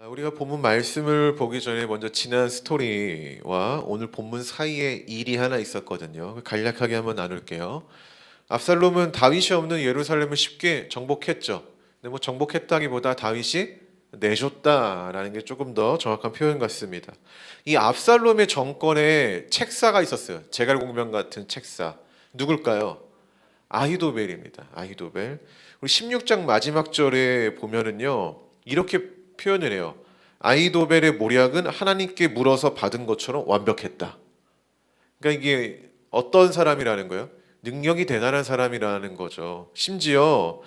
우리가 본문 말씀을 보기 전에 먼저 지난 스토리와 오늘 본문 사이에 일이 하나 있었거든요. 간략하게 한번 나눌게요. 압살롬은 다윗이 없는 예루살렘을 쉽게 정복했죠. 근데 뭐 정복했다기보다 다윗이 내줬다라는 게 조금 더 정확한 표현 같습니다. 이 압살롬의 정권에 책사가 있었어요. 제갈공명 같은 책사. 누굴까요? 아히도벨입니다. 아히도벨. 우리 16장 마지막 절에 보면은요. 이렇게 표현을 해요. 아히도벨의 모략은 하나님께 물어서 받은 것처럼 완벽했다. 그러니까 이게 어떤 사람이라는 거예요? 능력이 대단한 사람이라는 거죠. 심지어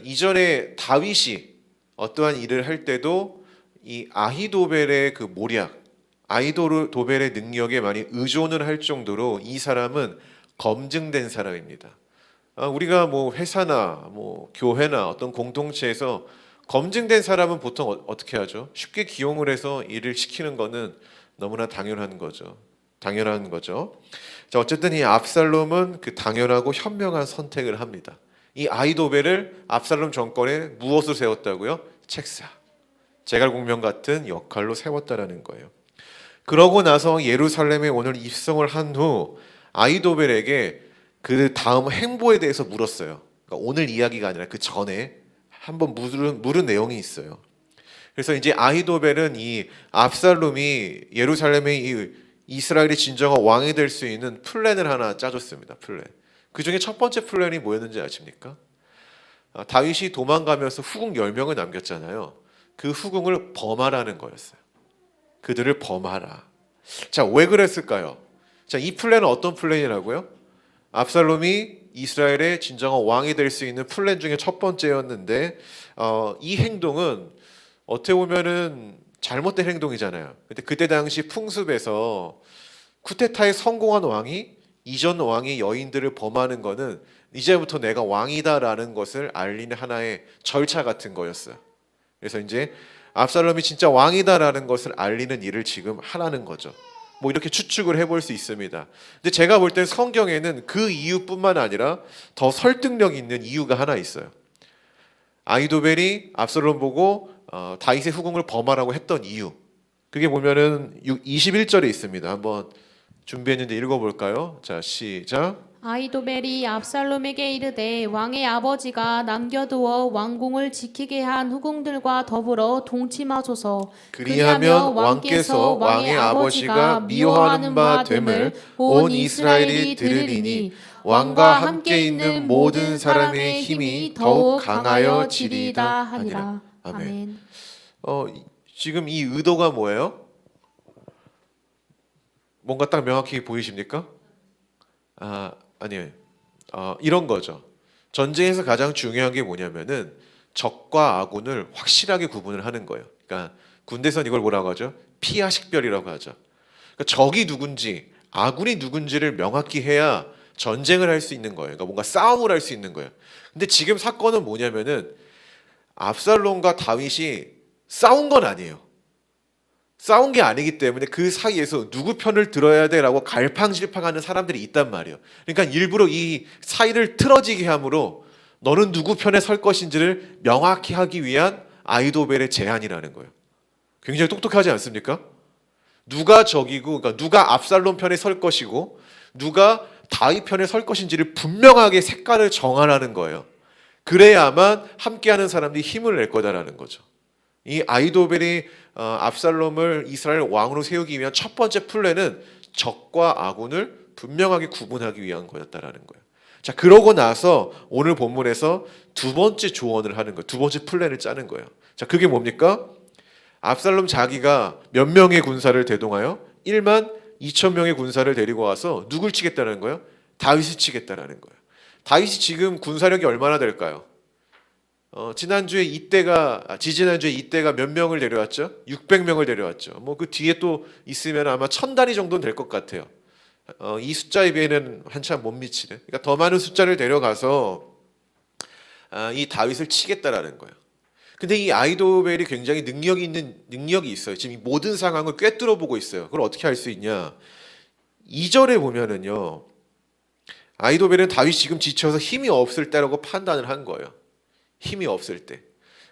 이전에 다윗이 어떠한 일을 할 때도 이 아히도벨의 그 모략, 아히도벨의 능력에 많이 의존을 할 정도로 이 사람은 검증된 사람입니다. 우리가 뭐 회사나 뭐 교회나 어떤 공동체에서 검증된 사람은 보통 어떻게 하죠? 쉽게 기용을 해서 일을 시키는 거는 너무나 당연한 거죠. 당연한 거죠. 자, 어쨌든 이 압살롬은 그 당연하고 현명한 선택을 합니다. 이 아히도벨을 압살롬 정권에 무엇으로 세웠다고요? 책사, 제갈공명 같은 역할로 세웠다라는 거예요. 그러고 나서 예루살렘에 오늘 입성을 한 후 아히도벨에게 그 다음 행보에 대해서 물었어요. 그러니까 오늘 이야기가 아니라 그 전에 한번 물은 내용이 있어요. 그래서 이제 아히도벨은 이 압살롬이 예루살렘의 이 이스라엘의 진정한 왕이 될 수 있는 플랜을 하나 짜줬습니다. 플랜. 그 중에 첫 번째 플랜이 뭐였는지 아십니까? 다윗이 도망가면서 후궁 10명을 남겼잖아요. 그 후궁을 범하라는 거였어요. 그들을 범하라. 자, 왜 그랬을까요? 자, 이 플랜은 어떤 플랜이라고요? 압살롬이 이스라엘의 진정한 왕이 될 수 있는 플랜 중에 첫 번째였는데 이 행동은 어떻게 보면은 잘못된 행동이잖아요. 근데 그때 당시 풍습에서 쿠데타에 성공한 왕이 이전 왕의 여인들을 범하는 거는 이제부터 내가 왕이다라는 것을 알리는 하나의 절차 같은 거였어요. 그래서 이제 압살롬이 진짜 왕이다라는 것을 알리는 일을 지금 하라는 거죠. 뭐 이렇게 추측을 해볼 수 있습니다. 근데 제가 볼 때 성경에는 그 이유뿐만 아니라 더 설득력 있는 이유가 하나 있어요. 아히도벨이 압살롬 보고 다윗의 후궁을 범하라고 했던 이유. 그게 보면은 21절에 있습니다. 한번 준비했는데 읽어볼까요? 자, 시작. 아히도벨이 압살롬에게 이르되 왕의 아버지가 남겨두어 왕궁을 지키게 한 후궁들과 더불어 동침하소서. 그리하면 왕께서 왕의 아버지가 미워하는 바 됨을 온 이스라엘이 들으리니 왕과 함께 있는 모든 사람의 힘이 더욱 강하여지리이다 하니라. 아멘. 지금 이 의도가 뭐예요? 뭔가 딱 명확히 보이십니까? 아니에요. 이런 거죠. 전쟁에서 가장 중요한 게 뭐냐면은 적과 아군을 확실하게 구분을 하는 거예요. 그러니까 군대에서는 이걸 뭐라고 하죠? 피하 식별이라고 하죠. 그러니까 적이 누군지 아군이 누군지를 명확히 해야 전쟁을 할 수 있는 거예요. 그러니까 뭔가 싸움을 할 수 있는 거예요. 근데 지금 사건은 뭐냐면은 압살롬과 다윗이 싸운 건 아니에요. 싸운 게 아니기 때문에 그 사이에서 누구 편을 들어야 돼라고 갈팡질팡하는 사람들이 있단 말이에요. 그러니까 일부러 이 사이를 틀어지게 함으로 너는 누구 편에 설 것인지를 명확히 하기 위한 아히도벨의 제안이라는 거예요. 굉장히 똑똑하지 않습니까? 누가 적이고, 그러니까 누가 압살롬 편에 설 것이고 누가 다윗 편에 설 것인지를 분명하게 색깔을 정하라는 거예요. 그래야만 함께하는 사람들이 힘을 낼 거다라는 거죠. 이 아히도벨이 압살롬을 이스라엘 왕으로 세우기 위한 첫 번째 플랜은 적과 아군을 분명하게 구분하기 위한 거였다라는 거예요. 자, 그러고 나서 오늘 본문에서 두 번째 조언을 하는 거예요. 두 번째 플랜을 짜는 거예요. 자, 그게 뭡니까? 압살롬 자기가 몇 명의 군사를 대동하여 1만 2천 명의 군사를 데리고 와서 누굴 치겠다는 거예요? 다윗을 치겠다라는 거예요. 다윗이 지금 군사력이 얼마나 될까요? 지난주에 지지난주에 이때가 몇 명을 데려왔죠? 600명을 데려왔죠. 뭐 그 뒤에 또 있으면 아마 1000단위 정도는 될 것 같아요. 이 숫자에 비해는 한참 못 미치는. 그러니까 더 많은 숫자를 데려가서 이 다윗을 치겠다라는 거예요. 근데 이 아히도벨이 굉장히 능력이 있어요. 지금 이 모든 상황을 꿰뚫어 보고 있어요. 그걸 어떻게 할 수 있냐? 2절에 보면은요. 아히도벨은 다윗이 지금 지쳐서 힘이 없을 때라고 판단을 한 거예요. 힘이 없을 때.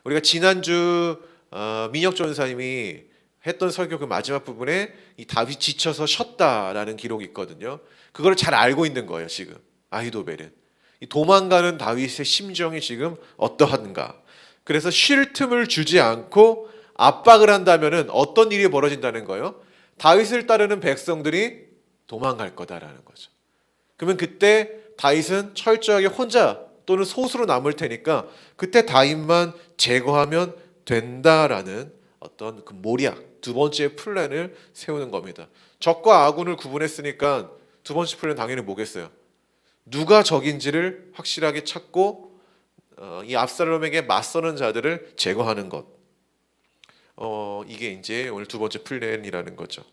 우리가 지난주 민혁 전사님이 했던 설교 그 마지막 부분에 이 다윗 지쳐서 쉬었다라는 기록이 있거든요. 그걸 잘 알고 있는 거예요. 지금 아히도벨은 이 도망가는 다윗의 심정이 지금 어떠한가. 그래서 쉴 틈을 주지 않고 압박을 한다면은 어떤 일이 벌어진다는 거예요? 다윗을 따르는 백성들이 도망갈 거다라는 거죠. 그러면 그때 다윗은 철저하게 혼자 또는 소수로 남을 테니까 그때 다윗만 제거하면 된다라는 어떤 그 모략, 두 번째 플랜을 세우는 겁니다. 적과 아군을 구분했으니까 두 번째 플랜 당연히 뭐겠어요? 누가 적인지를 확실하게 찾고 이 압살롬에게 맞서는 자들을 제거하는 것. 이게 이제 오늘 두 번째 플랜이라는 거죠.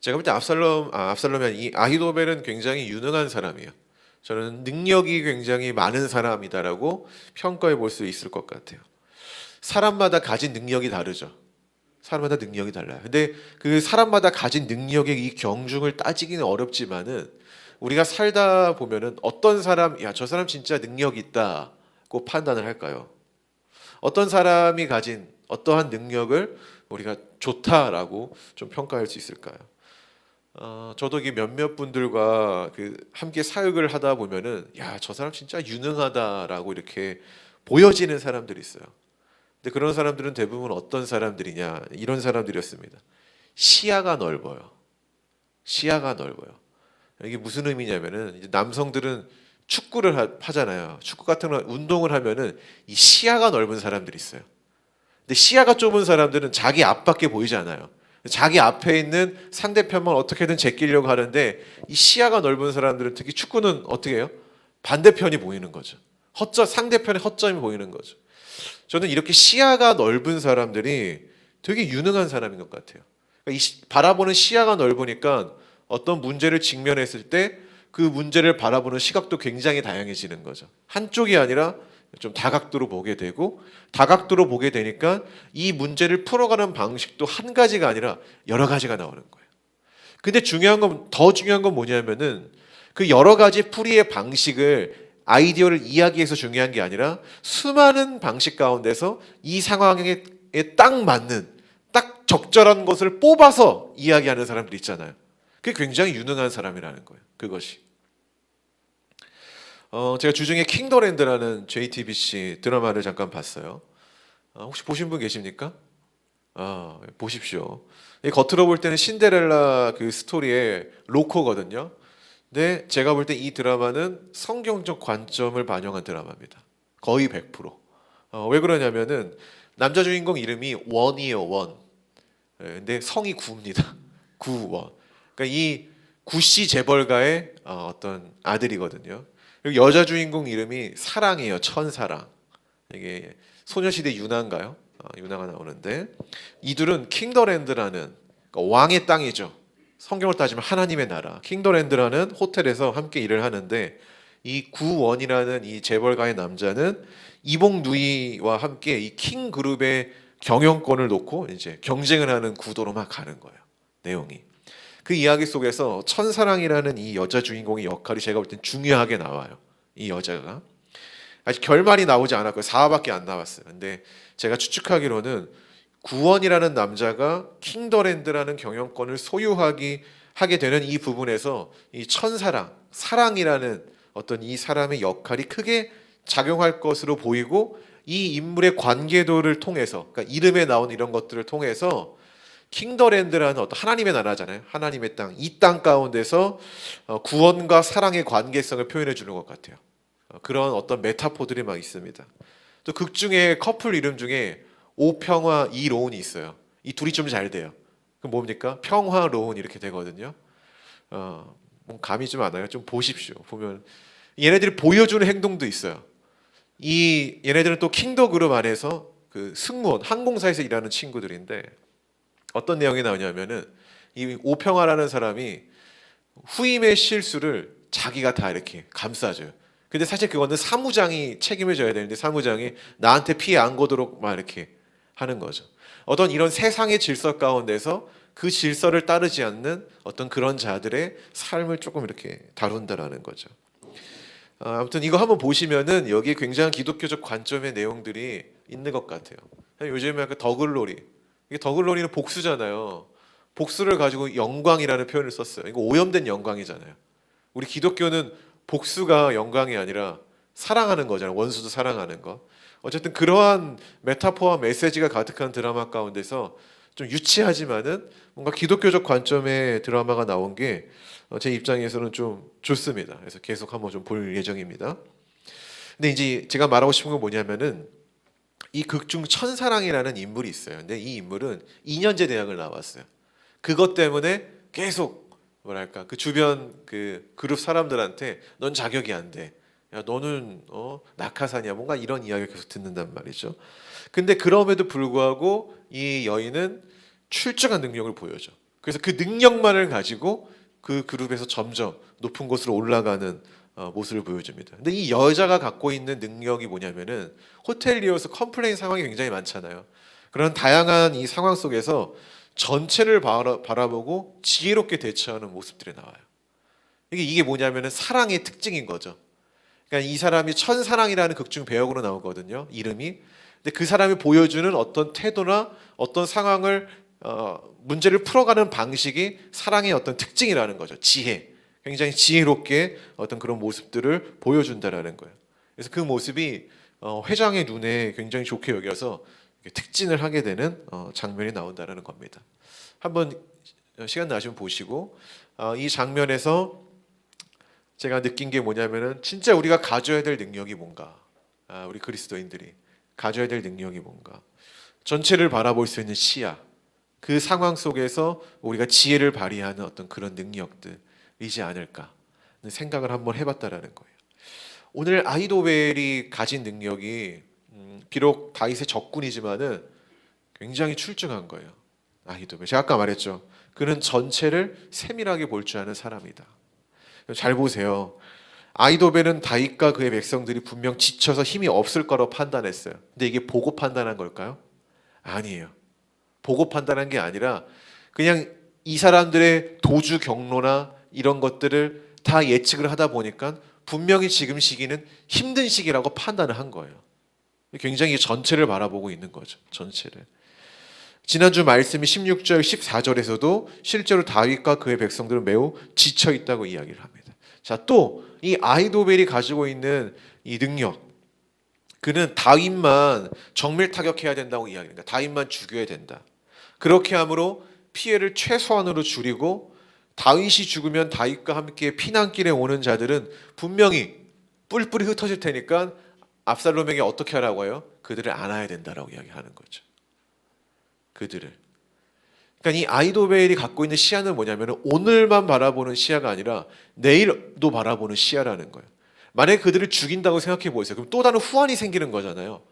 제가 볼 때 압살롬이 아니, 이 아히도벨은 굉장히 유능한 사람이에요. 저는 능력이 굉장히 많은 사람이다라고 평가해 볼 수 있을 것 같아요. 사람마다 가진 능력이 다르죠. 사람마다 능력이 달라요. 근데 그 사람마다 가진 능력의 이 경중을 따지기는 어렵지만은 우리가 살다 보면은 어떤 사람, 야, 저 사람 진짜 능력이 있다고 판단을 할까요? 어떤 사람이 가진 어떠한 능력을 우리가 좋다라고 좀 평가할 수 있을까요? 저도 이게 몇몇 분들과 그 함께 사역을 하다 보면은 야, 저 사람 진짜 유능하다라고 이렇게 보여지는 사람들이 있어요. 근데 그런 사람들은 대부분 어떤 사람들이냐? 이런 사람들이었습니다. 시야가 넓어요. 시야가 넓어요. 이게 무슨 의미냐면은 이제 남성들은 축구를 하잖아요. 축구 같은 운동을 하면은 이 시야가 넓은 사람들이 있어요. 근데 시야가 좁은 사람들은 자기 앞밖에 보이지 않아요. 자기 앞에 있는 상대편만 어떻게든 제끼려고 하는데 이 시야가 넓은 사람들은 특히 축구는 어떻게 해요? 반대편이 보이는 거죠. 상대편의 허점이 보이는 거죠. 저는 이렇게 시야가 넓은 사람들이 되게 유능한 사람인 것 같아요. 그러니까 바라보는 시야가 넓으니까 어떤 문제를 직면했을 때 그 문제를 바라보는 시각도 굉장히 다양해지는 거죠. 한쪽이 아니라 좀 다각도로 보게 되고 다각도로 보게 되니까 이 문제를 풀어가는 방식도 한 가지가 아니라 여러 가지가 나오는 거예요. 근데 더 중요한 건 뭐냐면은 그 여러 가지 풀이의 방식을 아이디어를 이야기해서 중요한 게 아니라 수많은 방식 가운데서 이 상황에 딱 맞는 딱 적절한 것을 뽑아서 이야기하는 사람들 있잖아요. 그게 굉장히 유능한 사람이라는 거예요. 그것이. 제가 주중에 킹더랜드라는 JTBC 드라마를 잠깐 봤어요. 혹시 보신 분 계십니까? 보십시오. 겉으로 볼 때는 신데렐라 그 스토리의 로코거든요. 근데 제가 볼 때 이 드라마는 성경적 관점을 반영한 드라마입니다. 거의 100%. 왜 그러냐면은 남자 주인공 이름이 원이에요, 원. 근데 성이 구입니다. 구원. 그러니까 이 구씨 재벌가의 어떤 아들이거든요. 그리고 여자 주인공 이름이 사랑이에요, 천사랑. 이게 소녀시대 유나인가요? 유나가 나오는데 이 둘은 킹더랜드라는 그러니까 왕의 땅이죠. 성경을 따지면 하나님의 나라 킹더랜드라는 호텔에서 함께 일을 하는데 이 구원이라는 이 재벌가의 남자는 이복 누이와 함께 이 킹 그룹의 경영권을 놓고 이제 경쟁을 하는 구도로 막 가는 거예요. 내용이. 그 이야기 속에서 천사랑이라는 이 여자 주인공의 역할이 제가 볼 땐 중요하게 나와요. 이 여자가. 아직 결말이 나오지 않았고요. 4화밖에 안 나왔어요. 근데 제가 추측하기로는 구원이라는 남자가 킹더랜드라는 경영권을 하게 되는 이 부분에서 이 천사랑, 사랑이라는 어떤 이 사람의 역할이 크게 작용할 것으로 보이고 이 인물의 관계도를 통해서 그러니까 이름에 나온 이런 것들을 통해서 킹더랜드라는 어떤 하나님의 나라잖아요. 하나님의 땅. 이 땅 가운데서 구원과 사랑의 관계성을 표현해 주는 것 같아요. 그런 어떤 메타포들이 막 있습니다. 또 극 중에 커플 이름 중에 오평화, 이로운이 있어요. 이 둘이 좀 잘 돼요. 그럼 뭡니까? 평화, 로운 이렇게 되거든요. 뭐 감이 좀 안 와요. 좀 보십시오. 보면 얘네들이 보여주는 행동도 있어요. 얘네들은 또 킹더 그룹 안에서 그 승무원, 항공사에서 일하는 친구들인데 어떤 내용이 나오냐면은 이 오평화라는 사람이 후임의 실수를 자기가 다 이렇게 감싸줘요. 근데 사실 그거는 사무장이 책임을 져야 되는데 사무장이 나한테 피해 안 거도록 막 이렇게 하는 거죠. 어떤 이런 세상의 질서 가운데서 그 질서를 따르지 않는 어떤 그런 자들의 삶을 조금 이렇게 다룬다라는 거죠. 아무튼 이거 한번 보시면은 여기에 굉장한 기독교적 관점의 내용들이 있는 것 같아요. 요즘에 그 더글로리, 이게 더글로리는 복수잖아요. 복수를 가지고 영광이라는 표현을 썼어요. 이거 오염된 영광이잖아요. 우리 기독교는 복수가 영광이 아니라 사랑하는 거잖아요. 원수도 사랑하는 거. 어쨌든 그러한 메타포와 메시지가 가득한 드라마 가운데서 좀 유치하지만은 뭔가 기독교적 관점의 드라마가 나온 게 제 입장에서는 좀 좋습니다. 그래서 계속 한번 좀 볼 예정입니다. 근데 이제 제가 말하고 싶은 건 뭐냐면은 이 극 중 천사랑이라는 인물이 있어요. 근데 이 인물은 2년제 대학을 나왔어요. 그것 때문에 계속 뭐랄까 그 주변 그 그룹 사람들한테 넌 자격이 안 돼. 야 너는 낙하산이야. 뭔가 이런 이야기를 계속 듣는단 말이죠. 근데 그럼에도 불구하고 이 여인은 출중한 능력을 보여줘. 그래서 그 능력만을 가지고 그 그룹에서 점점 높은 곳으로 올라가는 모습을 보여줍니다. 근데 이 여자가 갖고 있는 능력이 뭐냐면은 호텔리어에서 컴플레인 상황이 굉장히 많잖아요. 그런 다양한 이 상황 속에서 전체를 바라보고 지혜롭게 대처하는 모습들이 나와요. 이게 뭐냐면은 사랑의 특징인 거죠. 그러니까 이 사람이 천사랑이라는 극중 배역으로 나오거든요. 이름이. 근데 그 사람이 보여주는 어떤 태도나 어떤 상황을 문제를 풀어가는 방식이 사랑의 어떤 특징이라는 거죠. 지혜. 굉장히 지혜롭게 어떤 그런 모습들을 보여준다라는 거예요. 그래서 그 모습이 회장의 눈에 굉장히 좋게 여겨서 특진을 하게 되는 장면이 나온다는 겁니다. 한번 시간 나시면 보시고 이 장면에서 제가 느낀 게 뭐냐면은 진짜 우리가 가져야 될 능력이 뭔가, 우리 그리스도인들이 가져야 될 능력이 뭔가, 전체를 바라볼 수 있는 시야, 그 상황 속에서 우리가 지혜를 발휘하는 어떤 그런 능력들이지 않을까 생각을 한번 해봤다라는 거예요. 오늘 아히도벨이 가진 능력이 비록 다윗의 적군이지만은 굉장히 출중한 거예요. 아히도벨. 제가 아까 말했죠. 그는 전체를 세밀하게 볼 줄 아는 사람이다. 잘 보세요. 아히도벨은 다윗과 그의 백성들이 분명 지쳐서 힘이 없을 거라고 판단했어요. 근데 이게 보고 판단한 걸까요? 아니에요. 보고 판단한 게 아니라 그냥 이 사람들의 도주 경로나 이런 것들을 다 예측을 하다 보니까 분명히 지금 시기는 힘든 시기라고 판단을 한 거예요. 굉장히 전체를 바라보고 있는 거죠. 전체를. 지난주 말씀이 16절, 14절에서도 실제로 다윗과 그의 백성들은 매우 지쳐 있다고 이야기를 합니다. 자, 또 이 아히도벨이 가지고 있는 이 능력, 그는 다윗만 정밀 타격해야 된다고 이야기합니다. 다윗만 죽여야 된다. 그렇게 함으로 피해를 최소한으로 줄이고 다윗이 죽으면 다윗과 함께 피난길에 오는 자들은 분명히 뿔뿔이 흩어질 테니까 압살롬에게 어떻게 하라고 해요? 그들을 안아야 된다라고 이야기하는 거죠. 그들을. 그러니까 이 아히도벨이 갖고 있는 시야는 뭐냐면 오늘만 바라보는 시야가 아니라 내일도 바라보는 시야라는 거예요. 만약에 그들을 죽인다고 생각해 보세요. 그럼 또 다른 후환이 생기는 거잖아요.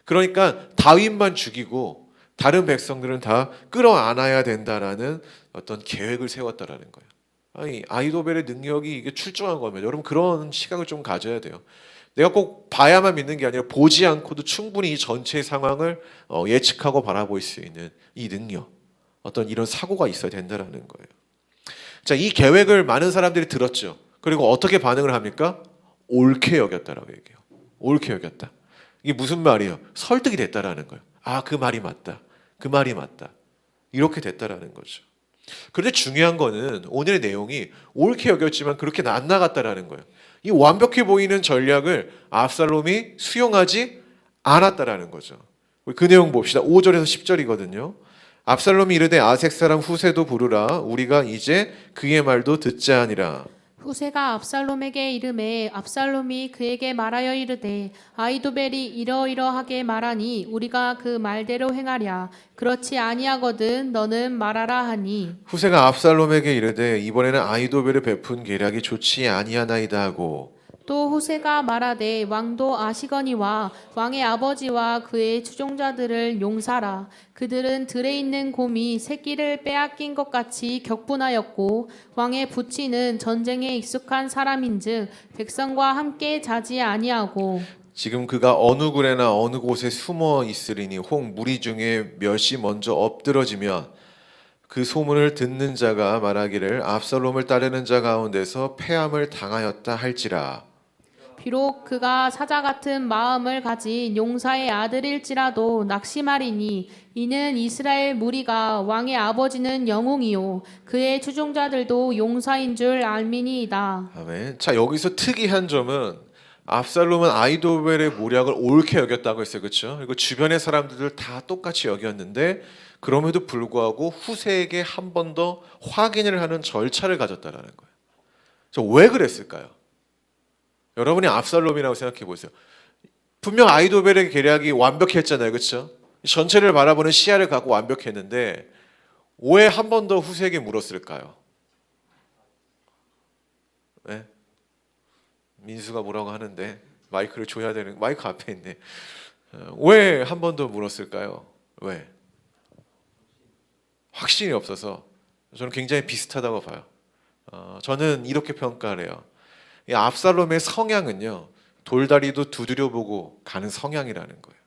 그러니까 다윗만 죽이고 다른 백성들은 다 끌어안아야 된다라는 어떤 계획을 세웠다라는 거예요. 아니, 아히도벨의 능력이 이게 출중한 거면 여러분 그런 시각을 좀 가져야 돼요. 내가 꼭 봐야만 믿는 게 아니라 보지 않고도 충분히 이 전체 상황을 예측하고 바라볼 수 있는 이 능력, 어떤 이런 사고가 있어야 된다라는 거예요. 자, 이 계획을 많은 사람들이 들었죠. 그리고 어떻게 반응을 합니까? 옳게 여겼다라고 얘기해요. 옳게 여겼다. 이게 무슨 말이에요? 설득이 됐다라는 거예요. 아, 그 말이 맞다. 그 말이 맞다. 이렇게 됐다라는 거죠. 그런데 중요한 거는 오늘의 내용이 옳게 여겼지만 그렇게 안 나갔다라는 거예요. 이 완벽해 보이는 전략을 압살롬이 수용하지 않았다라는 거죠. 우리 그 내용 봅시다. 5절에서 10절이거든요. 압살롬이 이르되 아색 사람 후세도 부르라. 우리가 이제 그의 말도 듣자 하니라. 후세가 압살롬에게 이르매 압살롬이 그에게 말하여 이르되 아히도벨이 이러이러하게 말하니 우리가 그 말대로 행하랴. 그렇지 아니하거든 너는 말하라 하니. 후세가 압살롬에게 이르되 이번에는 아히도벨을 베푼 계략이 좋지 아니하나이다 하고. 또 후세가 말하되 왕도 아시거니와 왕의 아버지와 그의 추종자들을 용사라. 그들은 들에 있는 곰이 새끼를 빼앗긴 것 같이 격분하였고 왕의 부치는 전쟁에 익숙한 사람인즉 백성과 함께 자지 아니하고. 지금 그가 어느 굴에나 어느 곳에 숨어 있으리니 혹 무리 중에 몇이 먼저 엎드러지면 그 소문을 듣는 자가 말하기를 압살롬을 따르는 자 가운데서 패함을 당하였다 할지라. 비록 그가 사자 같은 마음을 가진 용사의 아들일지라도 낙심하리니 이는 이스라엘 무리가 왕의 아버지는 영웅이요 그의 추종자들도 용사인 줄 알미니이다. 아멘. 자, 여기서 특이한 점은 압살롬은 아이도벨의 모략을 옳게 여겼다고 했어요. 그렇죠? 그리고 주변의 사람들을 다 똑같이 여겼는데 그럼에도 불구하고 후세에게 한 번 더 확인을 하는 절차를 가졌다라는 거예요. 왜 그랬을까요? 여러분이 압살롬이라고 생각해 보세요. 분명 아이도벨의 계략이 완벽했잖아요. 그렇죠? 전체를 바라보는 시야를 갖고 완벽했는데 왜 한 번 더 후세에게 물었을까요? 네? 민수가 뭐라고 하는데 마이크를 줘야 되는 마이크 앞에 있네. 왜 한 번 더 물었을까요? 왜? 확신이 없어서. 저는 굉장히 비슷하다고 봐요. 저는 이렇게 평가를 해요. 이 압살롬의 성향은요, 돌다리도 두드려보고 가는 성향이라는 거예요.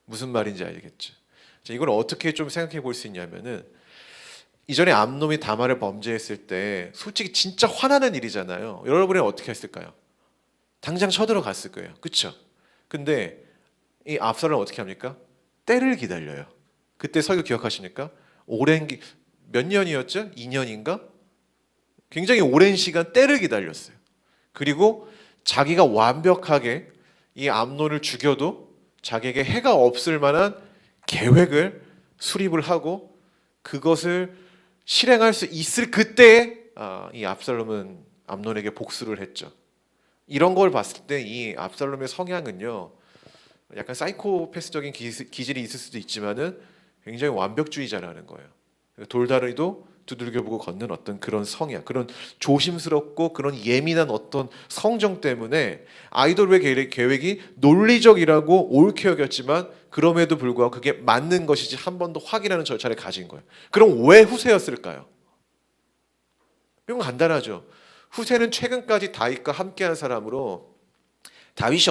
무슨 말인지 알겠죠? 자, 이걸 어떻게 좀 생각해 볼 수 있냐면은 이전에 암놈이 다말을 범죄했을 때 솔직히 진짜 화나는 일이잖아요. 여러분은 어떻게 했을까요? 당장 쳐들어갔을 거예요. 그렇죠? 근데 이 압살롬은 어떻게 합니까? 때를 기다려요. 그때 설교 기억하십니까? 몇 년이었죠? 2년인가? 굉장히 오랜 시간 때를 기다렸어요. 그리고 자기가 완벽하게 이 암논을 죽여도 자기에게 해가 없을 만한 계획을 수립을 하고 그것을 실행할 수 있을 그때에 이 압살롬은 암논에게 복수를 했죠. 이런 걸 봤을 때 이 압살롬의 성향은요, 약간 사이코패스적인 기질이 있을 수도 있지만은 굉장히 완벽주의자라는 거예요. 돌다리도 두들겨보고 걷는 어떤 그런 성향, 그런 조심스럽고 그런 예민한 어떤 성정 때문에 아이돌의 계획이 논리적이라고 옳게 여겼지만 그럼에도 불구하고 그게 맞는 것이지 한 번 더 확인하는 절차를 가진 거예요. 그럼 왜 후세였을까요? 이건 간단하죠. 후세는 최근까지 다윗과 함께한 사람으로 다윗이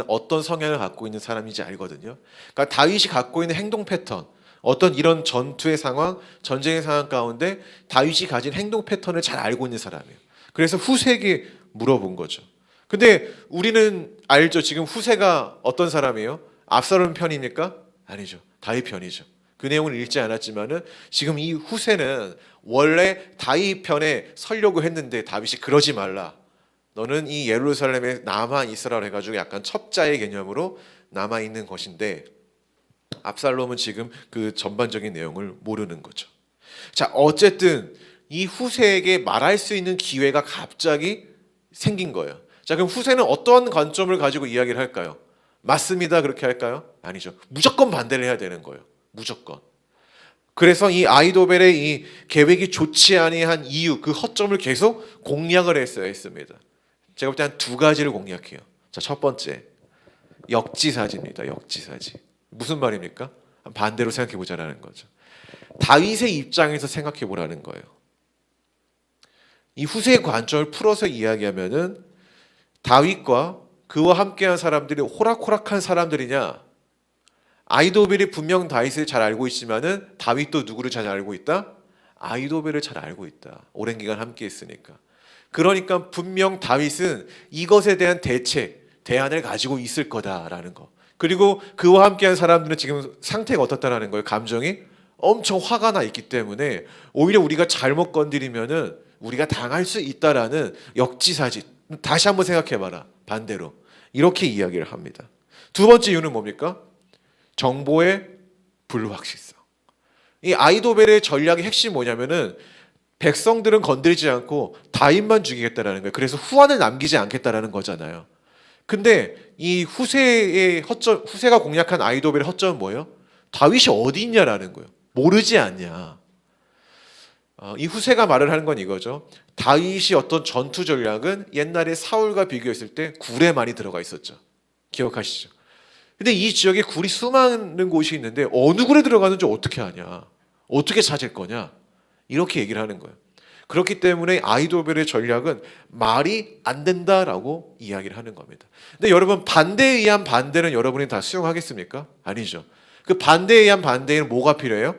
어떤 성향을 갖고 있는 사람인지 알거든요. 그러니까 다윗이 갖고 있는 행동 패턴, 어떤 이런 전투의 상황, 전쟁의 상황 가운데 다윗이 가진 행동 패턴을 잘 알고 있는 사람이에요. 그래서 후세에게 물어본 거죠. 근데 우리는 알죠. 지금 후세가 어떤 사람이에요? 압살롬 편입니까? 아니죠. 다윗 편이죠. 그 내용을 읽지 않았지만은 지금 이 후세는 원래 다윗 편에 서려고 했는데 다윗이 그러지 말라. 너는 이 예루살렘에 남아 있으라 해가지고 약간 첩자의 개념으로 남아 있는 것인데 압살롬은 지금 그 전반적인 내용을 모르는 거죠. 자, 어쨌든 이 후세에게 말할 수 있는 기회가 갑자기 생긴 거예요. 자, 그럼 후세는 어떠한 관점을 가지고 이야기를 할까요? 맞습니다. 그렇게 할까요? 아니죠. 무조건 반대를 해야 되는 거예요. 무조건. 그래서 이 아이도벨의 이 계획이 좋지 아니한 이유, 그 허점을 계속 공략을 했습니다. 제가 볼 때 한 두 가지를 공략해요. 자, 첫 번째, 역지사지입니다. 역지사지. 무슨 말입니까? 반대로 생각해 보자라는 거죠. 다윗의 입장에서 생각해 보라는 거예요. 이 후세의 관점을 풀어서 이야기하면은 다윗과 그와 함께한 사람들이 호락호락한 사람들이냐? 아이도벨이 분명 다윗을 잘 알고 있지만은 다윗도 누구를 잘 알고 있다? 아이도벨을 잘 알고 있다. 오랜 기간 함께 했으니까. 그러니까 분명 다윗은 이것에 대한 대안을 가지고 있을 거다라는 거. 그리고 그와 함께한 사람들은 지금 상태가 어떻다라는 거예요. 감정이 엄청 화가 나 있기 때문에 오히려 우리가 잘못 건드리면은 우리가 당할 수 있다라는 역지사지. 다시 한번 생각해봐라. 반대로 이렇게 이야기를 합니다. 두 번째 이유는 뭡니까? 정보의 불확실성. 이 아이도벨의 전략의 핵심이 뭐냐면은 백성들은 건드리지 않고 다윗만 죽이겠다라는 거예요. 그래서 후환을 남기지 않겠다라는 거잖아요. 근데 이 후세가 공략한 아이도벨의 허점은 뭐예요? 다윗이 어디 있냐라는 거예요. 모르지 않냐. 이 후세가 말을 하는 건 이거죠. 다윗이 어떤 전투 전략은 옛날에 사울과 비교했을 때 굴에 많이 들어가 있었죠. 기억하시죠? 근데 이 지역에 굴이 수많은 곳이 있는데 어느 굴에 들어가는지 어떻게 아냐? 어떻게 찾을 거냐? 이렇게 얘기를 하는 거예요. 그렇기 때문에 아이도벨의 전략은 말이 안 된다라고 이야기를 하는 겁니다. 근데 여러분 반대에 의한 반대는 여러분이 다 수용하겠습니까? 아니죠. 그 반대에 의한 반대에는 뭐가 필요해요?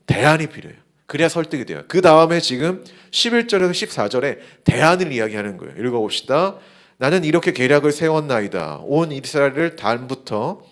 대안이 필요해요. 그래야 설득이 돼요. 그 다음에 지금 11절에서 14절에 대안을 이야기하는 거예요. 읽어봅시다. 나는 이렇게 계략을 세웠나이다. 온 이스라엘을 단부터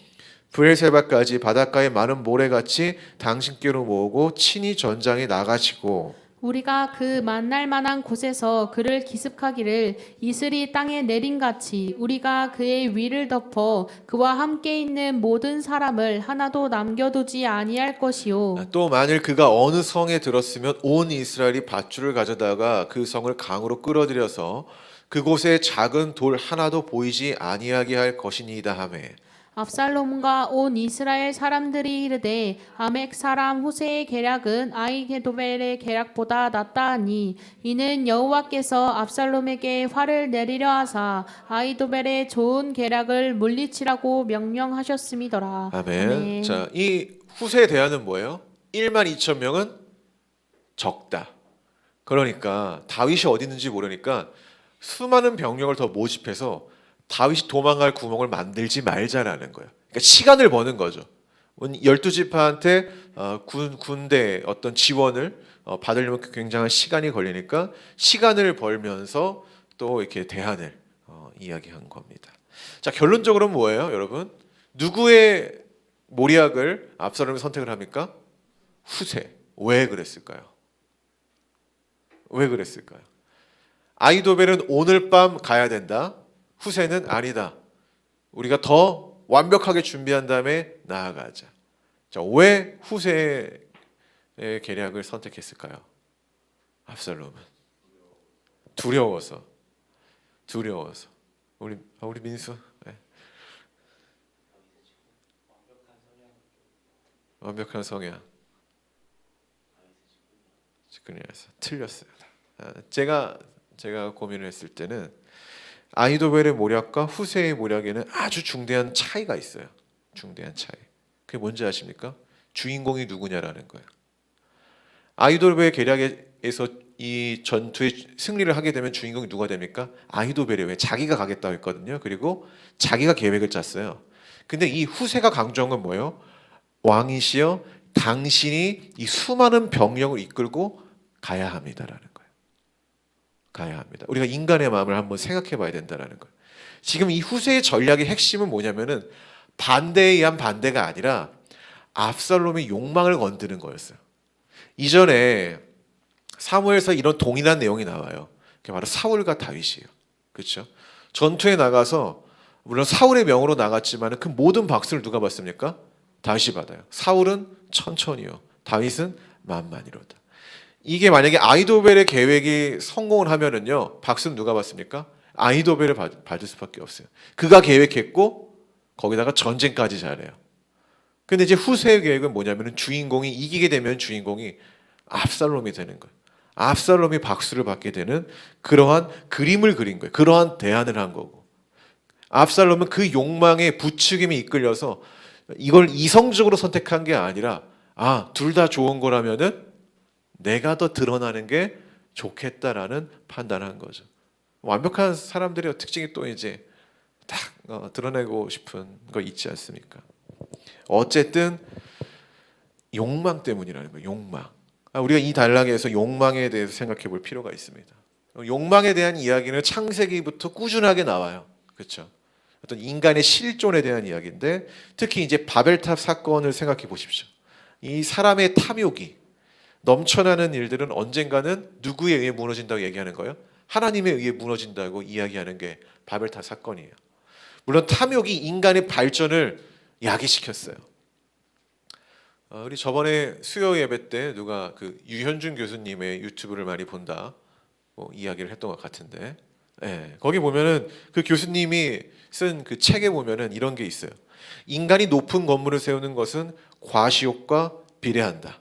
브엘세바까지 바닷가의 많은 모래같이 당신께로 모으고 친히 전장에 나가시고 우리가 그 만날 만한 곳에서 그를 기습하기를 이슬이 땅에 내림같이 우리가 그의 위를 덮어 그와 함께 있는 모든 사람을 하나도 남겨두지 아니할 것이요. 또 만일 그가 어느 성에 들었으면 온 이스라엘이 밧줄을 가져다가 그 성을 강으로 끌어들여서 그곳에 작은 돌 하나도 보이지 아니하게 할 것이니이다 하매 압살롬과 온 이스라엘 사람들이 이르되 아멕 사람 후세의 계략은 아히도벨의 계략보다 낫다 하니 이는 여호와께서 압살롬에게 화를 내리려 하사 아히도벨의 좋은 계략을 물리치라고 명령하셨음이더라. 아멘. 자, 이 후세의 대안은 뭐예요? 1만 2천 명은 적다. 그러니까 다윗이 어디 있는지 모르니까 수많은 병력을 더 모집해서 다윗이 도망갈 구멍을 만들지 말자라는 거예요. 그러니까 시간을 버는 거죠. 12지파한테 군대 어떤 지원을 받으려면 굉장한 시간이 걸리니까 시간을 벌면서 또 이렇게 대안을 이야기한 겁니다. 자, 결론적으로는 뭐예요, 여러분? 누구의 모략을 압살롬이 선택을 합니까? 후세. 왜 그랬을까요? 왜 그랬을까요? 아히도벨은 오늘 밤 가야 된다. 후세는 아니다. 우리가 더 완벽하게 준비한 다음에 나아가자. 자, 왜 후세의 계략을 선택했을까요? 압살롬은 두려워서. 우리 민수. 네. 완벽한 성향. 그래서 틀렸어요. 제가 고민을 했을 때는 아히도벨의 모략과 후세의 모략에는 아주 중대한 차이가 있어요. 중대한 차이. 그게 뭔지 아십니까? 주인공이 누구냐라는 거예요. 아히도벨의 계략에서 이 전투에 승리를 하게 되면 주인공이 누가 됩니까? 아히도벨이 왜 자기가 가겠다고 했거든요. 그리고 자기가 계획을 짰어요. 근데 이 후세가 강조한 건 뭐예요? 왕이시여 당신이 이 수많은 병력을 이끌고 가야 합니다라는 거예요. 가야 합니다. 우리가 인간의 마음을 한번 생각해 봐야 된다는 거예요. 지금 이 후세의 전략의 핵심은 뭐냐면은 반대에 의한 반대가 아니라 압살롬의 욕망을 건드는 거였어요. 이전에 사무엘서 이런 동일한 내용이 나와요. 그게 바로 사울과 다윗이에요. 그렇죠? 전투에 나가서 물론 사울의 명으로 나갔지만 그 모든 박수를 누가 받습니까? 다윗이 받아요. 사울은 천천히요. 다윗은 만만히로다. 이게 만약에 아히도벨의 계획이 성공을 하면은요, 박수는 누가 받습니까? 아히도벨을 받을 수밖에 없어요. 그가 계획했고 거기다가 전쟁까지 잘해요. 근데 이제 후세의 계획은 뭐냐면은 주인공이 이기게 되면 주인공이 압살롬이 되는 거예요. 압살롬이 박수를 받게 되는 그러한 그림을 그린 거예요. 그러한 대안을 한 거고. 압살롬은 그 욕망에 부추김이 이끌려서 이걸 이성적으로 선택한 게 아니라 둘 다 좋은 거라면은 내가 더 드러나는 게 좋겠다라는 판단한 거죠. 완벽한 사람들의 특징이 또 이제 딱 드러내고 싶은 거 있지 않습니까? 어쨌든 욕망 때문이라는 거예요. 욕망. 우리가 이 단락에서 욕망에 대해서 생각해 볼 필요가 있습니다. 욕망에 대한 이야기는 창세기부터 꾸준하게 나와요. 그렇죠? 어떤 인간의 실존에 대한 이야기인데 특히 이제 바벨탑 사건을 생각해 보십시오. 이 사람의 탐욕이 넘쳐나는 일들은 언젠가는 누구에 의해 무너진다고 얘기하는 거예요? 하나님에 의해 무너진다고 이야기하는 게 바벨탑 사건이에요. 물론 탐욕이 인간의 발전을 야기시켰어요. 우리 저번에 수요 예배 때 누가 그 유현준 교수님의 유튜브를 많이 본다 이야기를 했던 것 같은데, 거기 보면은 그 교수님이 쓴 그 책에 보면은 이런 게 있어요. 인간이 높은 건물을 세우는 것은 과시욕과 비례한다.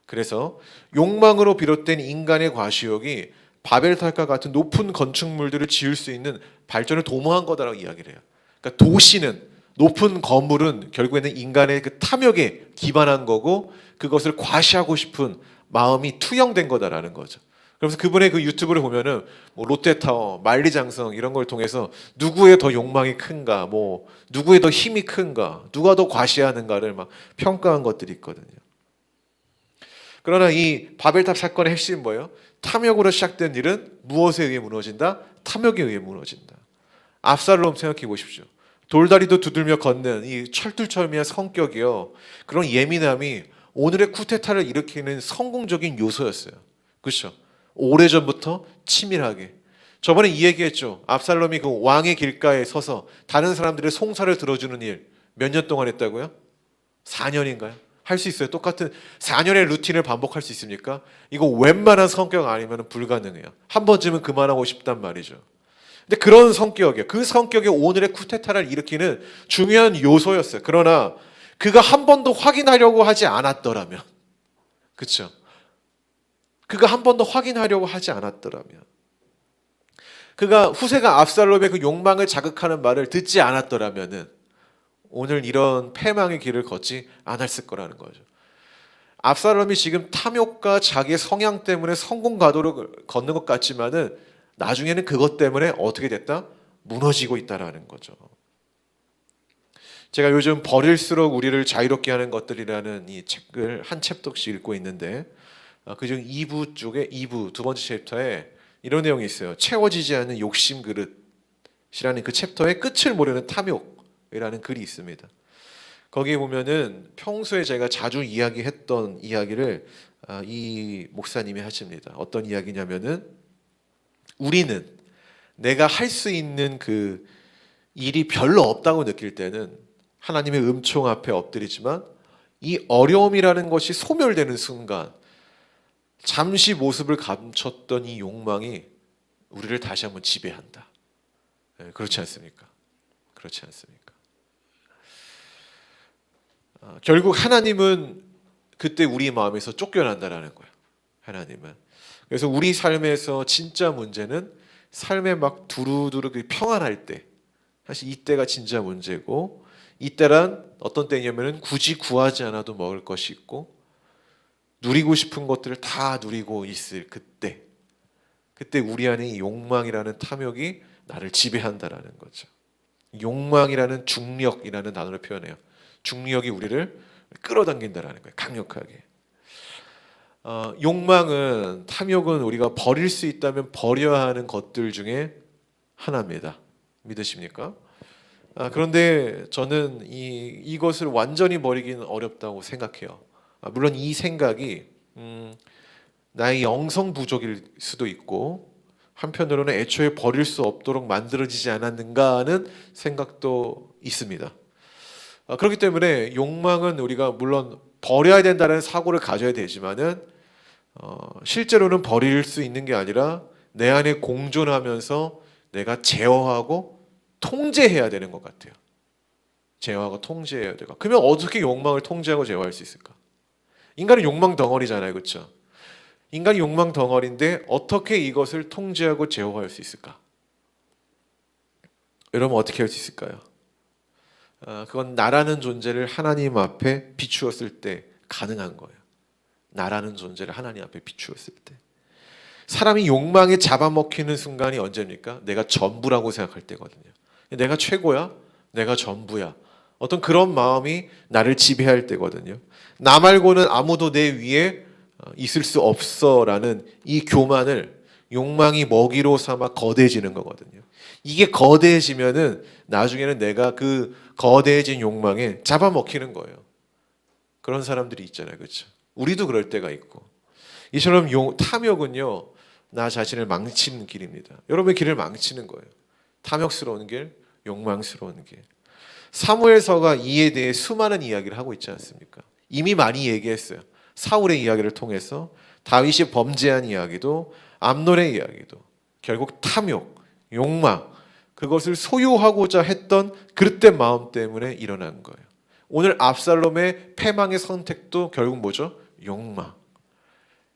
그래서 욕망으로 비롯된 인간의 과시욕이 바벨탑과 같은 높은 건축물들을 지을 수 있는 발전을 도모한 거다라고 이야기를 해요. 그러니까 도시는 높은 건물은 결국에는 인간의 그 탐욕에 기반한 거고 그것을 과시하고 싶은 마음이 투영된 거다라는 거죠. 그래서 그분의 그 유튜브를 보면은 뭐 롯데타워, 만리장성 이런 걸 통해서 누구의 더 욕망이 큰가, 뭐 누구의 더 힘이 큰가, 누가 더 과시하는가를 막 평가한 것들이 있거든요. 그러나 이 바벨탑 사건의 핵심은 뭐예요? 탐욕으로 시작된 일은 무엇에 의해 무너진다? 탐욕에 의해 무너진다. 압살롬 생각해 보십시오. 돌다리도 두들며 걷는 이 철들철미한 성격이요. 그런 예민함이 오늘의 쿠데타를 일으키는 성공적인 요소였어요. 그렇죠? 오래전부터 치밀하게. 저번에 이 얘기했죠. 압살롬이 그 왕의 길가에 서서 다른 사람들의 송사를 들어주는 일 몇 년 동안 했다고요? 4년인가요? 할 수 있어요. 똑같은 4년의 루틴을 반복할 수 있습니까? 이거 웬만한 성격 아니면 불가능해요. 한 번쯤은 그만하고 싶단 말이죠. 근데 그런 성격이에요. 그 성격이 오늘의 쿠데타를 일으키는 중요한 요소였어요. 그러나 그가 한 번도 확인하려고 하지 않았더라면, 그렇죠? 그가 한 번도 확인하려고 하지 않았더라면, 그가 후세가 압살롬의 그 욕망을 자극하는 말을 듣지 않았더라면은 오늘 이런 패망의 길을 걷지 않았을 거라는 거죠. 압살롬이 지금 탐욕과 자기의 성향 때문에 성공 가도를 걷는 것 같지만은 나중에는 그것 때문에 어떻게 됐다? 무너지고 있다라는 거죠. 제가 요즘 버릴수록 우리를 자유롭게 하는 것들이라는 이 책을 한 챕터씩 읽고 있는데 그중 2부 쪽에 2부 두 번째 챕터에 이런 내용이 있어요. 채워지지 않는 욕심 그릇이라는 그 챕터의 끝을 모르는 탐욕이라는 글이 있습니다. 거기에 보면은 평소에 제가 자주 이야기했던 이야기를 이 목사님이 하십니다. 어떤 이야기냐면은 우리는 내가 할 수 있는 그 일이 별로 없다고 느낄 때는 하나님의 음총 앞에 엎드리지만 이 어려움이라는 것이 소멸되는 순간 잠시 모습을 감췄던 이 욕망이 우리를 다시 한번 지배한다. 그렇지 않습니까? 그렇지 않습니까? 결국 하나님은 그때 우리 마음에서 쫓겨난다라는 거예요. 하나님은. 그래서 우리 삶에서 진짜 문제는 삶에 막 두루두루 평안할 때, 사실 이때가 진짜 문제고, 이때란 어떤 때냐면은 굳이 구하지 않아도 먹을 것이 있고 누리고 싶은 것들을 다 누리고 있을 그때 우리 안에 이 욕망이라는 탐욕이 나를 지배한다라는 거죠. 욕망이라는 중력이라는 단어를 표현해요. 중력이 우리를 끌어당긴다라는 거예요. 강력하게. 욕망은, 탐욕은 우리가 버릴 수 있다면 버려야 하는 것들 중에 하나입니다. 믿으십니까? 그런데 저는 이것을 완전히 버리기는 어렵다고 생각해요. 물론 이 생각이 나의 영성 부족일 수도 있고 한편으로는 애초에 버릴 수 없도록 만들어지지 않았는가 하는 생각도 있습니다. 그렇기 때문에 욕망은 우리가 물론 버려야 된다는 사고를 가져야 되지만은 실제로는 버릴 수 있는 게 아니라 내 안에 공존하면서 내가 제어하고 통제해야 되는 것 같아요. 제어하고 통제해야 되고. 그러면 어떻게 욕망을 통제하고 제어할 수 있을까? 인간은 욕망 덩어리잖아요, 그렇죠? 인간이 욕망 덩어리인데 어떻게 이것을 통제하고 제어할 수 있을까? 여러분 어떻게 할 수 있을까요? 그건 나라는 존재를 하나님 앞에 비추었을 때 가능한 거예요. 나라는 존재를 하나님 앞에 비추었을 때. 사람이 욕망에 잡아먹히는 순간이 언제입니까? 내가 전부라고 생각할 때거든요. 내가 최고야? 내가 전부야. 어떤 그런 마음이 나를 지배할 때거든요. 나 말고는 아무도 내 위에 있을 수 없어라는 이 교만을 욕망이 먹이로 삼아 거대해지는 거거든요. 이게 거대해지면은 나중에는 내가 그 거대해진 욕망에 잡아먹히는 거예요. 그런 사람들이 있잖아요, 그렇죠? 우리도 그럴 때가 있고. 이처럼 탐욕은요, 나 자신을 망치는 길입니다. 여러분의 길을 망치는 거예요. 탐욕스러운 길, 욕망스러운 길. 사무엘서가 이에 대해 수많은 이야기를 하고 있지 않습니까? 이미 많이 얘기했어요. 사울의 이야기를 통해서 다윗이 범죄한 이야기도 암논의 이야기도 결국 탐욕, 욕망 그것을 소유하고자 했던 그릇된 마음 때문에 일어난 거예요. 오늘 압살롬의 패망의 선택도 결국 뭐죠? 욕망.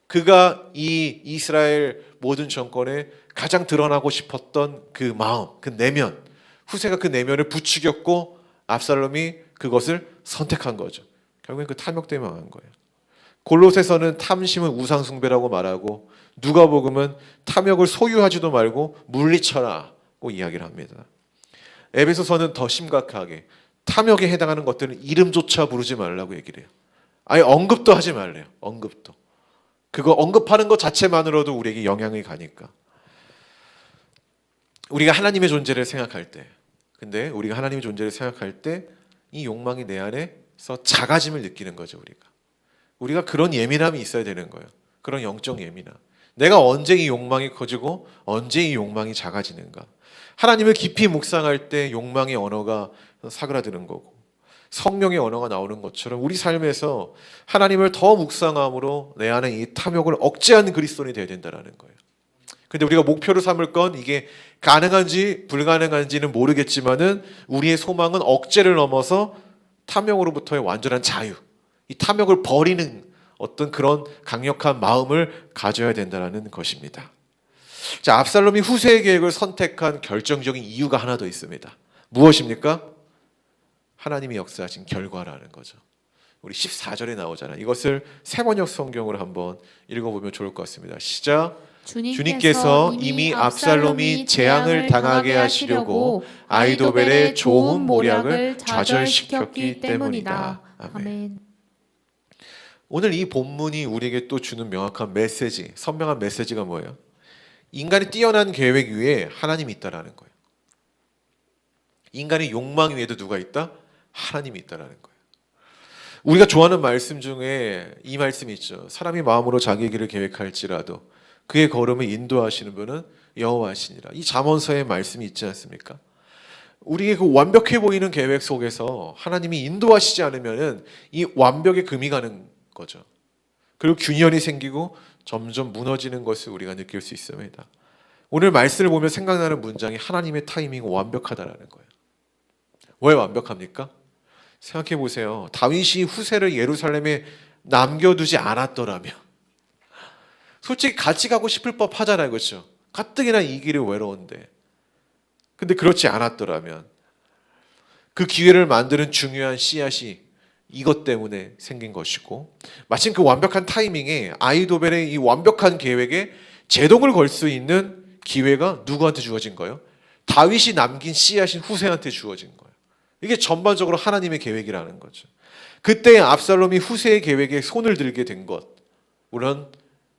그가 이 이스라엘 모든 정권에 가장 드러나고 싶었던 그 마음, 그 내면, 후세가 그 내면을 부추겼고 압살롬이 그것을 선택한 거죠. 결국엔 그 탐욕 때문에 망한 거예요. 골로새서는 탐심은 우상숭배라고 말하고 누가복음은 탐욕을 소유하지도 말고 물리쳐라고 이야기를 합니다. 에베소서는 더 심각하게 탐욕에 해당하는 것들은 이름조차 부르지 말라고 얘기를 해요. 아예 언급도 하지 말래요. 언급도. 그거 언급하는 것 자체만으로도 우리에게 영향이 가니까. 우리가 하나님의 존재를 생각할 때, 근데 우리가 하나님의 존재를 생각할 때 이 욕망이 내 안에서 작아짐을 느끼는 거죠. 우리가 그런 예민함이 있어야 되는 거예요. 그런 영적 예민함. 내가 언제 이 욕망이 커지고 언제 이 욕망이 작아지는가. 하나님을 깊이 묵상할 때 욕망의 언어가 사그라드는 거고, 성령의 언어가 나오는 것처럼 우리 삶에서 하나님을 더 묵상함으로 내 안에 이 탐욕을 억제하는 그리스도인이 되어야 된다는 거예요. 근데 우리가 목표로 삼을 건 이게 가능한지 불가능한지는 모르겠지만은 우리의 소망은 억제를 넘어서 탐욕으로부터의 완전한 자유, 이 탐욕을 버리는 어떤 그런 강력한 마음을 가져야 된다는 것입니다. 자, 압살롬이 후세의 계획을 선택한 결정적인 이유가 하나 더 있습니다. 무엇입니까? 하나님이 역사하신 결과라는 거죠. 우리 14절에 나오잖아요. 이것을 세번역 성경으로 한번 읽어보면 좋을 것 같습니다. 시작. 주님께서 이미 압살롬이 재앙을 당하게 하시려고 아히도벨의 좋은 모략을 좌절시켰기 때문이다. 아멘. 오늘 이 본문이 우리에게 또 주는 명확한 메시지, 선명한 메시지가 뭐예요? 인간의 뛰어난 계획 위에 하나님이 있다라는 거예요. 인간의 욕망 위에도 누가 있다? 하나님이 있다라는 거예요. 우리가 좋아하는 말씀 중에 이 말씀이 있죠. 사람이 마음으로 자기의 길을 계획할지라도 그의 걸음을 인도하시는 분은 여호와시니라. 이 잠언서의 말씀이 있지 않습니까? 우리의 그 완벽해 보이는 계획 속에서 하나님이 인도하시지 않으면은 이 완벽에 금이 가는 거죠. 그리고 균열이 생기고 점점 무너지는 것을 우리가 느낄 수 있습니다. 오늘 말씀을 보면 생각나는 문장이 하나님의 타이밍은 완벽하다라는 거예요. 왜 완벽합니까? 생각해 보세요. 다윗이 후세를 예루살렘에 남겨두지 않았더라면, 솔직히 같이 가고 싶을 법 하잖아요. 그렇죠? 가뜩이나 이 길이 외로운데. 근데 그렇지 않았더라면 그 기회를 만드는 중요한 씨앗이 이것 때문에 생긴 것이고, 마침 그 완벽한 타이밍에 아히도벨의 이 완벽한 계획에 제동을 걸 수 있는 기회가 누구한테 주어진 거예요? 다윗이 남긴 씨앗인 후세한테 주어진 거예요. 이게 전반적으로 하나님의 계획이라는 거죠. 그때 압살롬이 후세의 계획에 손을 들게 된 것, 물론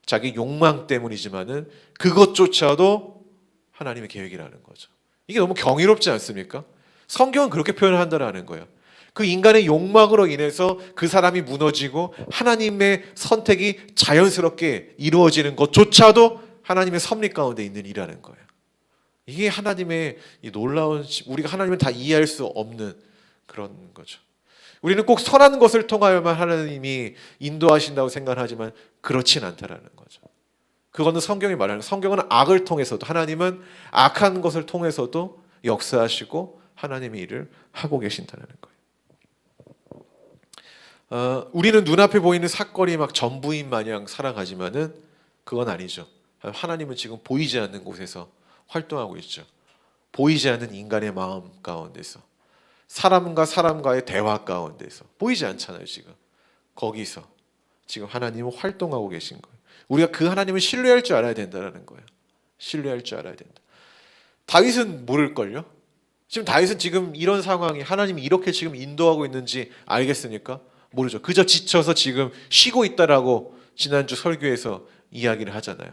자기 욕망 때문이지만은 그것조차도 하나님의 계획이라는 거죠. 이게 너무 경이롭지 않습니까? 성경은 그렇게 표현한다라는 거예요. 그 인간의 욕망으로 인해서 그 사람이 무너지고 하나님의 선택이 자연스럽게 이루어지는 것조차도 하나님의 섭리 가운데 있는 일이라는 거예요. 이게 하나님의 이 놀라운, 우리가 하나님을 다 이해할 수 없는 그런 거죠. 우리는 꼭 선한 것을 통하여만 하나님이 인도하신다고 생각하지만 그렇진 않다라는 거죠. 그거는 성경이 말하는, 성경은 악을 통해서도, 하나님은 악한 것을 통해서도 역사하시고 하나님의 일을 하고 계신다는 거예요. 우리는 눈앞에 보이는 사건이 막 전부인 마냥 살아가지만은 그건 아니죠. 하나님은 지금 보이지 않는 곳에서 활동하고 있죠. 보이지 않는 인간의 마음 가운데서, 사람과 사람과의 대화 가운데서, 보이지 않잖아요. 지금 거기서 지금 하나님은 활동하고 계신 거예요. 우리가 그 하나님을 신뢰할 줄 알아야 된다는 거예요. 신뢰할 줄 알아야 된다. 다윗은 모를걸요? 지금 다윗은 지금 이런 상황이 하나님이 이렇게 지금 인도하고 있는지 알겠습니까? 모르죠. 그저 지쳐서 지금 쉬고 있다라고 지난주 설교에서 이야기를 하잖아요.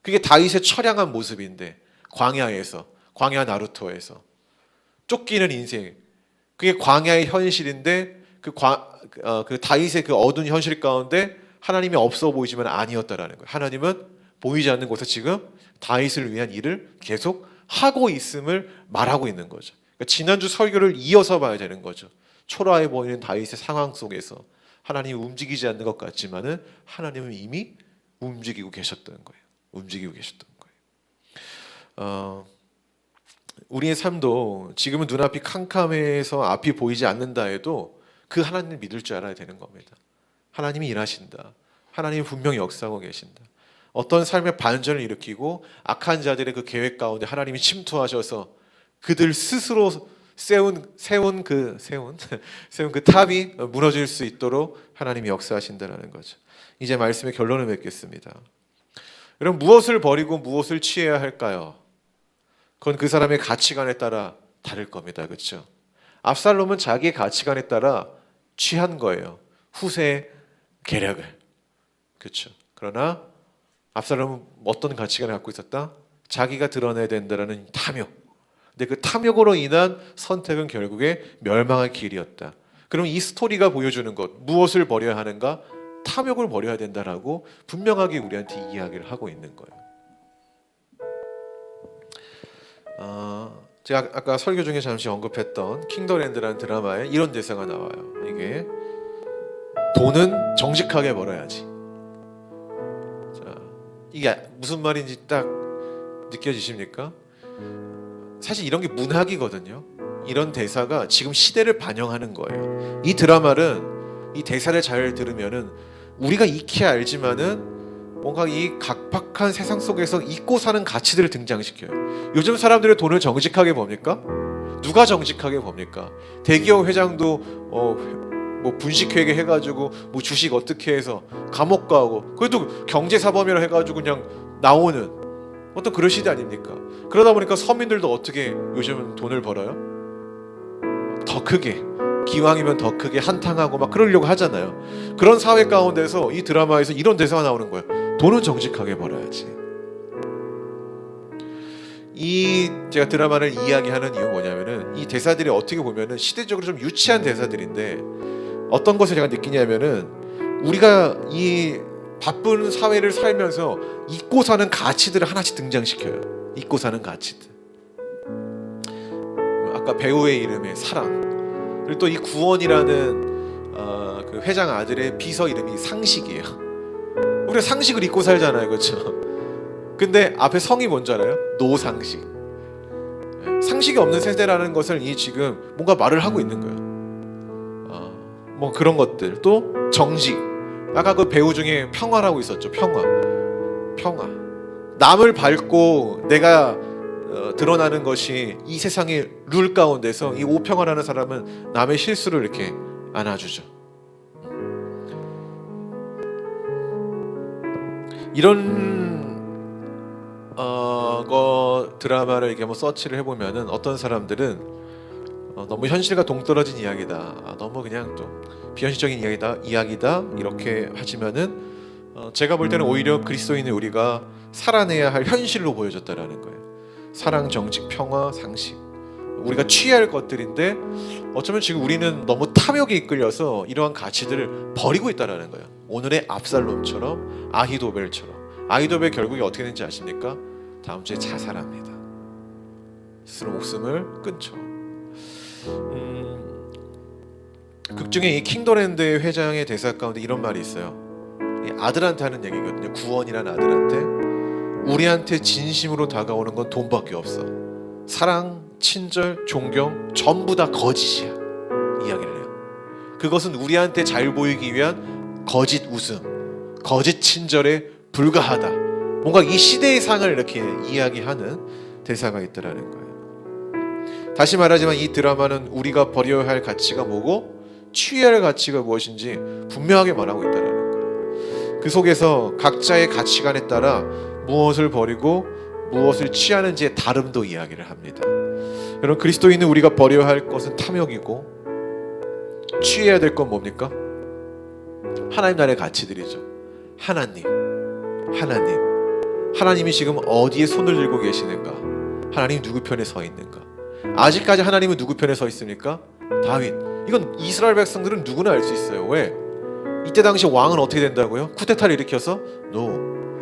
그게 다윗의 처량한 모습인데, 광야에서, 광야 나루토에서 쫓기는 인생, 그게 광야의 현실인데 그 다윗의 그 어두운 현실 가운데 하나님이 없어 보이지만 아니었다라는 거예요. 하나님은 보이지 않는 곳에 지금 다윗을 위한 일을 계속 하고 있음을 말하고 있는 거죠. 그러니까 지난주 설교를 이어서 봐야 되는 거죠. 초라해 보이는 다윗의 상황 속에서 하나님이 움직이지 않는 것 같지만은 하나님은 이미 움직이고 계셨던 거예요. 움직이고 계셨던 거예요. 우리의 삶도 지금은 눈앞이 캄캄해서 앞이 보이지 않는다 해도 그 하나님을 믿을 줄 알아야 되는 겁니다. 하나님이 일하신다. 하나님이 분명히 역사하고 계신다. 어떤 삶의 반전을 일으키고 악한 자들의 그 계획 가운데 하나님이 침투하셔서 그들 스스로 세운 그 탑이 무너질 수 있도록 하나님이 역사하신다는 거죠. 이제 말씀의 결론을 맺겠습니다. 여러분, 무엇을 버리고 무엇을 취해야 할까요? 그건 그 사람의 가치관에 따라 다를 겁니다. 그렇죠? 압살롬은 자기의 가치관에 따라 취한 거예요. 후세의 계략을. 그렇죠? 그러나 압살롬은 어떤 가치관을 갖고 있었다? 자기가 드러내야 된다라는 탐욕. 근데 그 탐욕으로 인한 선택은 결국에 멸망의 길이었다. 그럼 이 스토리가 보여주는 것, 무엇을 버려야 하는가? 탐욕을 버려야 된다라고 분명하게 우리한테 이야기를 하고 있는 거예요. 제가 아까 설교 중에 잠시 언급했던 킹더랜드라는 드라마에 이런 대사가 나와요. 이게 돈은 정직하게 벌어야지. 자, 이게 무슨 말인지 딱 느껴지십니까? 사실 이런 게 문학이거든요. 이런 대사가 지금 시대를 반영하는 거예요. 이 드라마는 이 대사를 잘 들으면은 우리가 익히 알지만은 뭔가 이 각박한 세상 속에서 잊고 사는 가치들을 등장시켜요. 요즘 사람들의 돈을 정직하게 봅니까? 누가 정직하게 봅니까? 대기업 회장도 뭐 분식회계 해가지고 뭐 주식 어떻게 해서 감옥 가고 그래도 경제사범이라 해가지고 그냥 나오는 어떤 그런 시대 아닙니까? 그러다 보니까 서민들도 어떻게 요즘은 돈을 벌어요? 더 크게, 기왕이면 더 크게 한탕하고 막 그러려고 하잖아요. 그런 사회 가운데서 이 드라마에서 이런 대사가 나오는 거예요. 돈은 정직하게 벌어야지. 이 제가 드라마를 이야기하는 이유 뭐냐면은 이 대사들이 어떻게 보면은 시대적으로 좀 유치한 대사들인데 어떤 것을 제가 느끼냐면은 우리가 이 바쁜 사회를 살면서 잊고 사는 가치들을 하나씩 등장시켜요. 잊고 사는 가치들. 아까 배우의 이름의 사랑. 그리고 또 이 구원이라는 그 회장 아들의 비서 이름이 상식이에요. 우리가 상식을 잊고 살잖아요, 그렇죠? 근데 앞에 성이 뭔지 알아요? 노상식. 상식이 없는 세대라는 것을 이 지금 뭔가 말을 하고 있는 거예요. 뭐 그런 것들. 또 정직. 아까 그 배우 중에 평화라고 있었죠. 평화. 남을 밟고 내가 드러나는 것이 이 세상의 룰 가운데서 이 오평화라는 사람은 남의 실수를 이렇게 안아주죠. 이런 드라마를 이렇게 한번 서치를 해보면은 어떤 사람들은 너무 현실과 동떨어진 이야기다, 너무 그냥 또 비현실적인 이야기다 이렇게 하지만은 제가 볼 때는 오히려 그리스도인의 우리가 살아내야 할 현실로 보여졌다라는 거예요. 사랑, 정직, 평화, 상식. 우리가 취할 것들인데 어쩌면 지금 우리는 너무 탐욕에 이끌려서 이러한 가치들을 버리고 있다라는 거예요. 오늘의 압살롬처럼, 아히도벨처럼. 아히도벨 결국에 어떻게 되는지 아십니까? 다음 주에 자살합니다. 스스로 목숨을 끊죠. 극중에 이 킹더랜드의 회장의 대사 가운데 이런 말이 있어요. 이 아들한테 하는 얘기거든요. 구원이라는 아들한테. 우리한테 진심으로 다가오는 건 돈밖에 없어. 사랑, 친절, 존경 전부 다 거짓이야. 이야기를 해요. 그것은 우리한테 잘 보이기 위한 거짓 웃음, 거짓 친절에 불과하다. 뭔가 이 시대의 상을 이렇게 이야기하는 대사가 있더라는 거예요. 다시 말하지만 이 드라마는 우리가 버려야 할 가치가 뭐고 취해야 할 가치가 무엇인지 분명하게 말하고 있다는 거예요. 그 속에서 각자의 가치관에 따라 무엇을 버리고 무엇을 취하는지의 다름도 이야기를 합니다. 여러분, 그리스도인은 우리가 버려야 할 것은 탐욕이고 취해야 될 건 뭡니까? 하나님 나라의 가치들이죠. 하나님이 지금 어디에 손을 들고 계시는가? 하나님 누구 편에 서 있는가? 아직까지 하나님은 누구 편에 서 있습니까? 다윗. 이건 이스라엘 백성들은 누구나 알 수 있어요. 왜? 이때 당시 왕은 어떻게 된다고요? 쿠데타를 일으켜서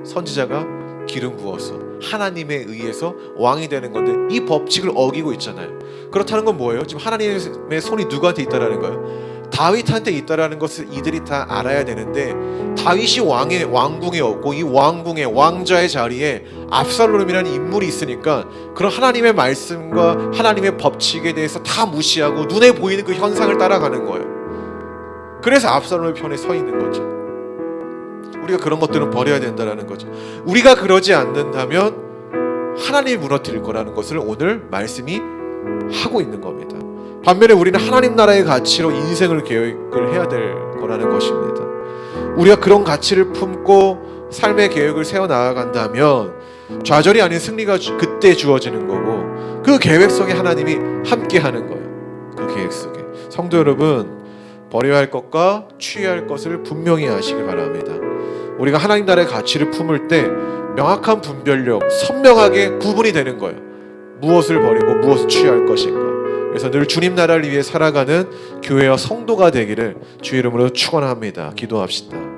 선지자가 기름 부어서 하나님에 의해서 왕이 되는 건데 이 법칙을 어기고 있잖아요. 그렇다는 건 뭐예요? 지금 하나님의 손이 누구한테 있다라는 거예요? 다윗한테 있다라는 것을 이들이 다 알아야 되는데 다윗이 왕궁에 없고 이 왕궁의 왕자의 자리에 압살롬이라는 인물이 있으니까 그런 하나님의 말씀과 하나님의 법칙에 대해서 다 무시하고 눈에 보이는 그 현상을 따라가는 거예요. 그래서 압살롬의 편에 서 있는 거죠. 우리가 그런 것들은 버려야 된다는 거죠. 우리가 그러지 않는다면 하나님이 무너뜨릴 거라는 것을 오늘 말씀이 하고 있는 겁니다. 반면에 우리는 하나님 나라의 가치로 인생을 계획을 해야 될 거라는 것입니다. 우리가 그런 가치를 품고 삶의 계획을 세워나간다면 좌절이 아닌 승리가 그때 주어지는 거고 그 계획 속에 하나님이 함께하는 거예요. 그 계획 속에. 성도 여러분, 버려야 할 것과 취해야 할 것을 분명히 아시기 바랍니다. 우리가 하나님 나라의 가치를 품을 때 명확한 분별력, 선명하게 구분이 되는 거예요. 무엇을 버리고 무엇을 취할 것인가. 그래서 늘 주님 나라를 위해 살아가는 교회와 성도가 되기를 주의 이름으로 축원합니다. 기도합시다.